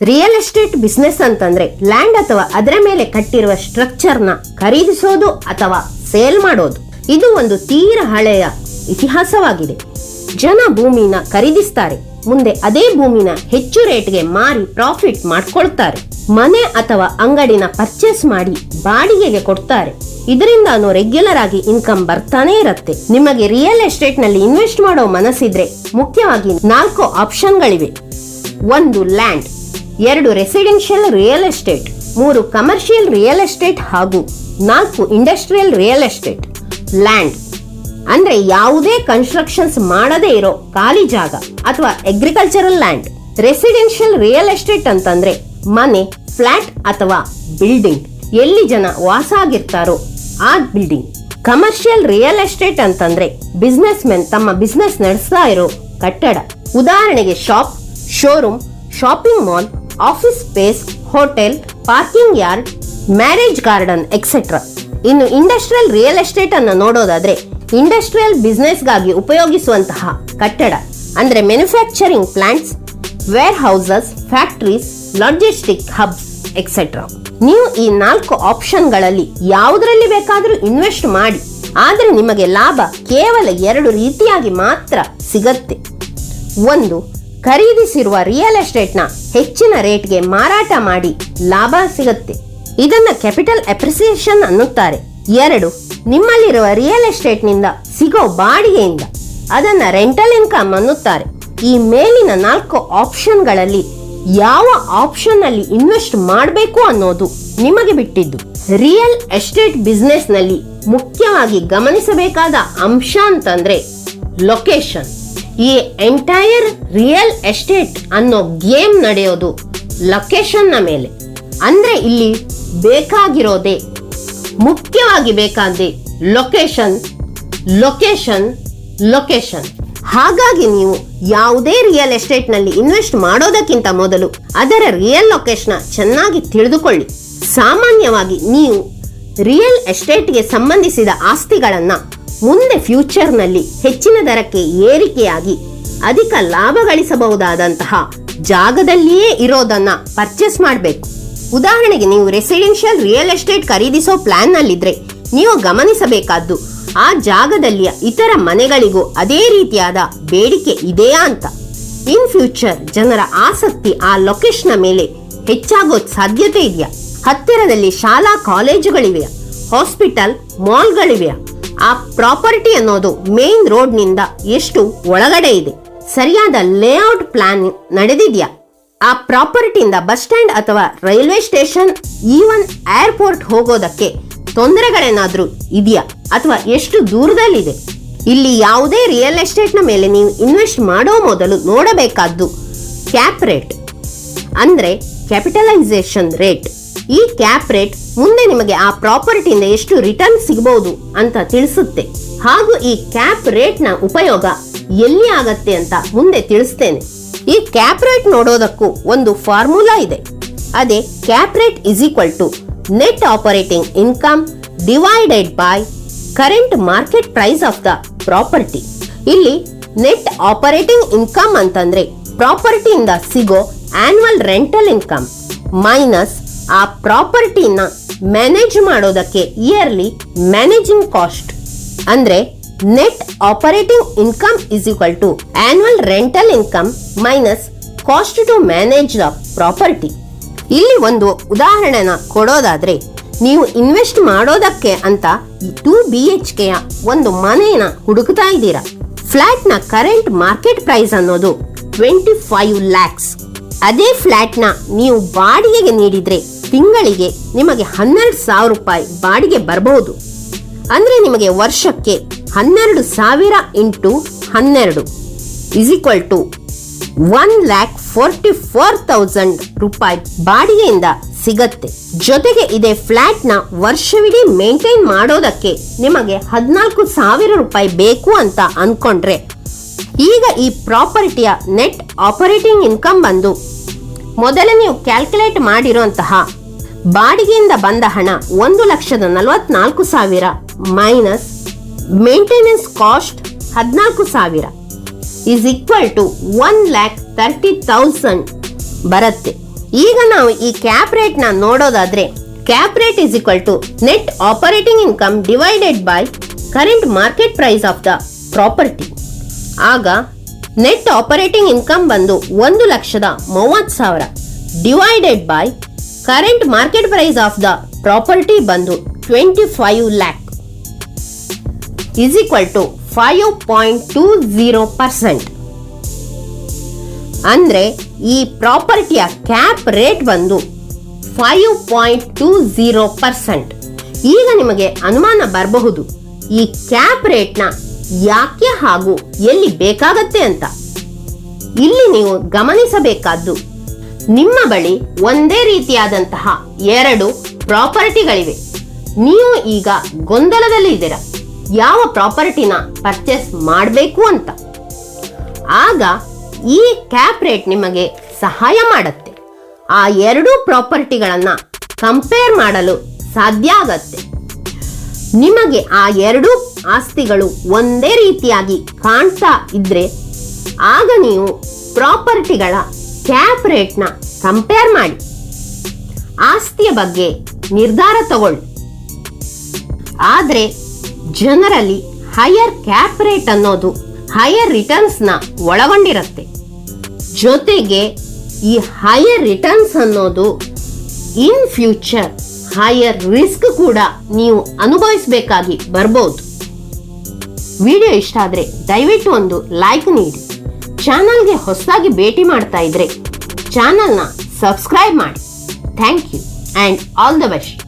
Real estate business ಅಂತಂದ್ರೆ land ಅಥವಾ ಅದರ ಮೇಲೆ ಕಟ್ಟಿರುವ ಸ್ಟ್ರಕ್ಚರ್ನ ಖರೀದಿಸೋದು ಅಥವಾ ಸೇಲ್ ಮಾಡೋದು. ಇದು ಒಂದು ತೀರ ಹಳೆಯ ಇತಿಹಾಸವಾಗಿದೆ. ಜನ ಭೂಮಿನ ಖರೀದಿಸ್ತಾರೆ, ಮುಂದೆ ಅದೇ ಭೂಮಿನ ಹೆಚ್ಚು ರೇಟ್ಗೆ ಮಾರಿ ಪ್ರಾಫಿಟ್ ಮಾಡ್ಕೊಳ್ತಾರೆ. ಮನೆ ಅಥವಾ ಅಂಗಡಿನ ಪರ್ಚೇಸ್ ಮಾಡಿ ಬಾಡಿಗೆಗೆ ಕೊಡ್ತಾರೆ. ಇದರಿಂದಾನು ರೆಗ್ಯುಲರ್ ಆಗಿ ಇನ್ಕಮ್ ಬರ್ತಾನೆ ಇರುತ್ತೆ. ನಿಮಗೆ ರಿಯಲ್ ಎಸ್ಟೇಟ್ ನಲ್ಲಿ ಇನ್ವೆಸ್ಟ್ ಮಾಡೋ ಮನಸ್ಸಿದ್ರೆ ಮುಖ್ಯವಾಗಿ 4 ಆಪ್ಷನ್ಗಳಿವೆ. 1 land, 2 residential real estate, 3 commercial real estate ಹಾಗೂ 4 ಇಂಡಸ್ಟ್ರಿಯಲ್ ರಿಯಲ್ ಎಸ್ಟೇಟ್. ಲ್ಯಾಂಡ್ ಅಂದ್ರೆ ಯಾವುದೇ ಕನ್ಸ್ಟ್ರಕ್ಷನ್ಸ್ ಮಾಡದೇ ಇರೋ ಖಾಲಿ ಜಾಗ ಅಥವಾ agricultural land. Residential real estate ಅಂತಂದ್ರೆ ಮನೆ, ಫ್ಲಾಟ್ ಅಥವಾ ಬಿಲ್ಡಿಂಗ್, ಎಲ್ಲಿ ಜನ ವಾಸ ಆಗಿರ್ತಾರೋ ಆ ಬಿಲ್ಡಿಂಗ್. ಕಮರ್ಷಿಯಲ್ ರಿಯಲ್ ಎಸ್ಟೇಟ್ ಅಂತಂದ್ರೆ ಬಿಸ್ನೆಸ್ ಮೆನ್ ತಮ್ಮ ಬಿಸ್ನೆಸ್ ನಡೆಸ್ತಾ ಇರೋ ಕಟ್ಟಡ. ಉದಾಹರಣೆಗೆ shop, showroom, shopping mall, office space, hotel, parking yard, marriage garden etcetera. ಇನ್ನು ಇಂಡಸ್ಟ್ರಿಯಲ್ ರಿಯಲ್ ಎಸ್ಟೇಟ್ ಅನ್ನು ನೋಡೋದಾದ್ರೆ ಇಂಡಸ್ಟ್ರಿಯಲ್ ಬಿಸ್ನೆಸ್ ಗಾಗಿ ಉಪಯೋಗಿಸುವಂತಹ ಕಟ್ಟಡ ಅಂದ್ರೆ manufacturing plants, warehouses, factories, logistic hubs etcetera. ನೀವು ಈ 4 ಆಪ್ಷನ್ಗಳಲ್ಲಿ ಯಾವುದರಲ್ಲಿ ಬೇಕಾದರೂ ಇನ್ವೆಸ್ಟ್ ಮಾಡಿ, ಆದ್ರೆ ನಿಮಗೆ ಲಾಭ ಕೇವಲ 2 ರೀತಿಯಾಗಿ ಮಾತ್ರ ಸಿಗತ್ತೆ. 1, ಖರೀದಿಸಿರುವ ರಿಯಲ್ ಎಸ್ಟೇಟ್ ನ ಹೆಚ್ಚಿನ ರೇಟ್ಗೆ ಮಾರಾಟ ಮಾಡಿ ಲಾಭ ಸಿಗತ್ತೆ. ಇದನ್ನ ಕ್ಯಾಪಿಟಲ್ ಅಪ್ರಿಸಿಯೇಷನ್ ಅನ್ನುತ್ತಾರೆ. 2, ನಿಮ್ಮಲ್ಲಿರುವ ರಿಯಲ್ ಎಸ್ಟೇಟ್ ನಿಂದ ಸಿಗೋ ಬಾಡಿಗೆಯಿಂದ ಅದನ್ನ ರೆಂಟಲ್ ಇನ್ಕಮ್ ಅನ್ನುತ್ತಾರೆ. ಈ ಮೇಲಿನ 4 ಆಪ್ಷನ್ಗಳಲ್ಲಿ ಯಾವ ಆಪ್ಷನ್ ಅಲ್ಲಿ ಇನ್ವೆಸ್ಟ್ ಮಾಡಬೇಕು ಅನ್ನೋದು ನಿಮಗೆ ಬಿಟ್ಟಿದ್ದು. ರಿಯಲ್ ಎಸ್ಟೇಟ್ ಬಿಸ್ನೆಸ್ ನಲ್ಲಿ ಮುಖ್ಯವಾಗಿ ಗಮನಿಸಬೇಕಾದ ಅಂಶ ಅಂತಂದ್ರೆ ಲೊಕೇಶನ್. ಈ ಎಂಟೈರ್ ರಿಯಲ್ ಎಸ್ಟೇಟ್ ಅನ್ನೋ ಗೇಮ್ ನಡೆಯೋದು ಲೊಕೇಶನ್ ನ ಮೇಲೆ. ಅಂದ್ರೆ ಇಲ್ಲಿ ಬೇಕಾಗಿರೋದೇ, ಮುಖ್ಯವಾಗಿ ಬೇಕಾದೆ ಲೊಕೇಶನ್, ಲೊಕೇಶನ್, ಲೊಕೇಶನ್. ಹಾಗಾಗಿ ನೀವು ಯಾವುದೇ ರಿಯಲ್ ಎಸ್ಟೇಟ್ ನಲ್ಲಿ ಇನ್ವೆಸ್ಟ್ ಮಾಡೋದಕ್ಕಿಂತ ಮೊದಲು ಅದರ ರಿಯಲ್ ಲೊಕೇಶನ್ ಚೆನ್ನಾಗಿ ತಿಳಿದುಕೊಳ್ಳಿ. ಸಾಮಾನ್ಯವಾಗಿ ನೀವು ರಿಯಲ್ ಎಸ್ಟೇಟ್ಗೆ ಸಂಬಂಧಿಸಿದ ಆಸ್ತಿಗಳನ್ನ ಮುಂದೆ ಫ್ಯೂಚರ್ ನಲ್ಲಿ ಹೆಚ್ಚಿನ ದರಕ್ಕೆ ಏರಿಕೆಯಾಗಿ ಅಧಿಕ ಲಾಭ ಗಳಿಸಬಹುದಾದಂತಹ ಜಾಗದಲ್ಲಿಯೇ ಇರೋದನ್ನ ಪರ್ಚೇಸ್ ಮಾಡಬೇಕು. ಉದಾಹರಣೆಗೆ ನೀವು ರೆಸಿಡೆನ್ಷಿಯಲ್ ರಿಯಲ್ ಎಸ್ಟೇಟ್ ಖರೀದಿಸೋ ಪ್ಲಾನ್ ನಲ್ಲಿದ್ರೆ ನೀವು ಗಮನಿಸಬೇಕಾದ್ದು ಆ ಜಾಗದಲ್ಲಿಯ ಇತರ ಮನೆಗಳಿಗೂ ಅದೇ ರೀತಿಯಾದ ಬೇಡಿಕೆ ಇದೆಯಾ ಅಂತ. ಇನ್ ಫ್ಯೂಚರ್ ಜನರ ಆಸಕ್ತಿ ಆ ಲೊಕೇಶನ್ ಮೇಲೆ ಹೆಚ್ಚಾಗೋದ್ ಸಾಧ್ಯತೆ ಇದೆಯಾ? ಹತ್ತಿರದಲ್ಲಿ ಶಾಲಾ ಕಾಲೇಜುಗಳಿವೆಯಾ? ಹಾಸ್ಪಿಟಲ್, ಮಾಲ್ಗಳಿವೆಯಾ? ಆ ಪ್ರಾಪರ್ಟಿ ಅನ್ನೋದು ಮೇನ್ ರೋಡ್ ನಿಂದ ಎಷ್ಟು ಒಳಗಡೆ ಇದೆ? ಸರಿಯಾದ ಲೇಔಟ್ ಪ್ಲಾನ್ ನಡೆದಿದೆಯಾ? ಆ ಪ್ರಾಪರ್ಟಿಯಿಂದ ಬಸ್ ಸ್ಟ್ಯಾಂಡ್ ಅಥವಾ ರೈಲ್ವೆ ಸ್ಟೇಷನ್, ಈವನ್ ಏರ್ಪೋರ್ಟ್ ಹೋಗೋದಕ್ಕೆ ತೊಂದರೆಗಳೇನಾದ್ರೂ ಇದೆಯಾ ಅಥವಾ ಎಷ್ಟು ದೂರದಲ್ಲಿದೆ? ಇಲ್ಲಿ ಯಾವುದೇ ರಿಯಲ್ ಎಸ್ಟೇಟ್ ನ ಮೇಲೆ ನೀವು ಇನ್ವೆಸ್ಟ್ ಮಾಡೋ ಮೊದಲು ನೋಡಬೇಕಾದ್ದು ಕ್ಯಾಪ್ ರೇಟ್ ಅಂದ್ರೆ ಕ್ಯಾಪಿಟಲೈಸೇಷನ್ ರೇಟ್. ಈ ಕ್ಯಾಪ್ ರೇಟ್ ಮುಂದೆ ನಿಮಗೆ ಆ ಪ್ರಾಪರ್ಟಿಯಿಂದ ಎಷ್ಟು ರಿಟರ್ನ್ ಸಿಗಬಹುದು ಅಂತ ತಿಳಿಸುತ್ತೆ. ಹಾಗೂ ಈ ಕ್ಯಾಪ್ ರೇಟ್ ನ ಉಪಯೋಗ ಎಲ್ಲಿ ಆಗತ್ತೆ ಅಂತ ಮುಂದೆ ತಿಳಿಸ್ತೇನೆ. ಈ ಕ್ಯಾಪ್ ರೇಟ್ ನೋಡೋದಕ್ಕೂ ಒಂದು ಫಾರ್ಮುಲಾ ಇದೆ. ಅದೇ cap rate is equal to net operating income divided by current market price of the property. ಇಲ್ಲಿ ನೆಟ್ ಆಪರೇಟಿಂಗ್ ಇನ್ಕಮ್ ಅಂತಂದ್ರೆ ಪ್ರಾಪರ್ಟಿಯಿಂದ ಸಿಗೋ ಆನ್ಯುವಲ್ ರೆಂಟಲ್ ಇನ್ಕಮ್ ಮೈನಸ್ ಆ ಪ್ರಾಪರ್ಟಿನ ಮ್ಯಾನೇಜ್ ಮಾಡೋದಕ್ಕೆ ಇಯರ್ಲಿ ಮ್ಯಾನೇಜಿಂಗ್ ಕಾಸ್ಟ್. ಅಂದ್ರೆ net operating income is equal to annual rental income minus cost to manage the property. ಇಲ್ಲಿ ಒಂದು ಉದಾಹರಣೆನ ಕೊಡೋದಾದ್ರೆ, ನೀವು ಇನ್ವೆಸ್ಟ್ ಮಾಡೋದಕ್ಕೆ ಅಂತ 2 BHK ಒಂದು ಮನೆಯನ್ನ ಹುಡುಕ್ತಾ ಇದ್ದೀರಾ. ಫ್ಲಾಟ್ ನ ಕರೆಂಟ್ ಮಾರ್ಕೆಟ್ ಪ್ರೈಸ್ ಅನ್ನೋದು 25 lakhs. ಅದೇ ಫ್ಲಾಟ್ ನ ನೀವು ಬಾಡಿಗೆಗೆ ನೀಡಿದ್ರೆ ತಿಂಗಳಿಗೆ ನಿಮಗೆ 12,000 ರೂಪಾಯಿ ಬಾಡಿಗೆ ಬರಬಹುದು. ಅಂದ್ರೆ ನಿಮಗೆ ವರ್ಷಕ್ಕೆ 12,000 ಇಂಟು 12 ಇಸ್ ಈಕ್ವಲ್ ಟು 1,44,000 ರೂಪಾಯಿ ಬಾಡಿಗೆಯಿಂದ ಸಿಗತ್ತೆ. ಜೊತೆಗೆ ಇದೇ ಫ್ಲಾಟ್ ನ ವರ್ಷವಿಡೀ ಮೇಂಟೈನ್ ಮಾಡೋದಕ್ಕೆ ನಿಮಗೆ 14,000 ರೂಪಾಯಿ ಬೇಕು ಅಂತ ಅನ್ಕೊಂಡ್ರೆ, ಈಗ ಈ ಪ್ರಾಪರ್ಟಿಯ ನೆಟ್ ಆಪರೇಟಿಂಗ್ ಇನ್ಕಮ್ ಬಂದು ಮೊದಲೇ ನೀವು ಕ್ಯಾಲ್ಕುಲೇಟ್ ಮಾಡಿರುವಂತಹ ಬಾಡಿಗೆಯಿಂದ ಬಂದ ಹಣ 1,44,000 minus maintenance cost 14,000 is equal to 1,30,000 ಬರುತ್ತೆ. ಈಗ ನಾವು ಈ ಕ್ಯಾಪ್ ರೇಟ್ನ ನೋಡೋದಾದ್ರೆ cap rate is equal to net operating income divided by current market price of the property. ಆಗ ನೆಟ್ ಆಪರೇಟಿಂಗ್ ಇನ್ಕಮ್ ಬಂದು 1,30,30,000 divided by current market price of the property ಬಂದು 25 lakh is equal to 5.20%. ಅಂದ್ರೆ ಈ ಪ್ರಾಪರ್ಟಿಯ cap rate ಬಂದು 5.20%. ಈಗ ನಿಮಗೆ ಅನುಮಾನ ಬರಬಹುದು, ಈ ಕ್ಯಾಪ್ ರೇಟ್ನ ಯಾಕೆ ಹಾಗೂ ಎಲ್ಲಿ ಬೇಕಾಗತ್ತೆ ಅಂತ. ಇಲ್ಲಿ ನೀವು ಗಮನಿಸಬೇಕಾದ್ದು, ನಿಮ್ಮ ಬಳಿ ಒಂದೇ ರೀತಿಯಾದಂತಹ 2 ಪ್ರಾಪರ್ಟಿಗಳಿವೆ. ನೀವು ಈಗ ಗೊಂದಲದಲ್ಲಿ ಇದ್ದೀರಾ ಯಾವ ಪ್ರಾಪರ್ಟಿನ ಪರ್ಚೇಸ್ ಮಾಡಬೇಕು ಅಂತ. ಆಗ ಈ ಕ್ಯಾಪ್ ರೇಟ್ ನಿಮಗೆ ಸಹಾಯ ಮಾಡುತ್ತೆ. ಆ 2 ಪ್ರಾಪರ್ಟಿಗಳನ್ನ ಕಂಪೇರ್ ಮಾಡಲು ಸಾಧ್ಯ ಆಗತ್ತೆ. ನಿಮಗೆ ಆ 2 ಆಸ್ತಿಗಳು ಒಂದೇ ರೀತಿಯಾಗಿ ಕಾಣ್ತಾ ಇದ್ರೆ ಆಗ ನೀವು ಪ್ರಾಪರ್ಟಿಗಳ ಕ್ಯಾಪ್ ರೇಟ್ನ ಕಂಪೇರ್ ಮಾಡಿ ಆಸ್ತಿಯ ಬಗ್ಗೆ ನಿರ್ಧಾರ ತಗೊಳ್ಳಿ. ಆದ್ರೆ ಜನರಲಿ ಹೈಯರ್ ಕ್ಯಾಪ್ ರೇಟ್ ಅನ್ನೋದು ಹೈಯರ್ ರಿಟರ್ನ್ಸ್ನ ಒಳಗೊಂಡಿರುತ್ತೆ. ಜೊತೆಗೆ ಈ ಹೈಯರ್ ರಿಟರ್ನ್ಸ್ ಅನ್ನೋದು ಇನ್ ಫ್ಯೂಚರ್ ಹೈಯರ್ ರಿಸ್ಕ್ ಕೂಡ ನೀವು ಅನುಭವಿಸಬೇಕಾಗಿ ಬರ್ಬೋದು. ವಿಡಿಯೋ ಇಷ್ಟ ಆದ್ರೆ ದಯವಿಟ್ಟು ಒಂದು ಲೈಕ್ ನೀಡಿ. ಚಾನಲ್ಗೆ ಹೊಸದಾಗಿ ಭೇಟಿ ಮಾಡ್ತಾ ಇದ್ರೆ ಚಾನಲ್ನ ಸಬ್ಸ್ಕ್ರೈಬ್ ಮಾಡಿ. Thank you and all the best.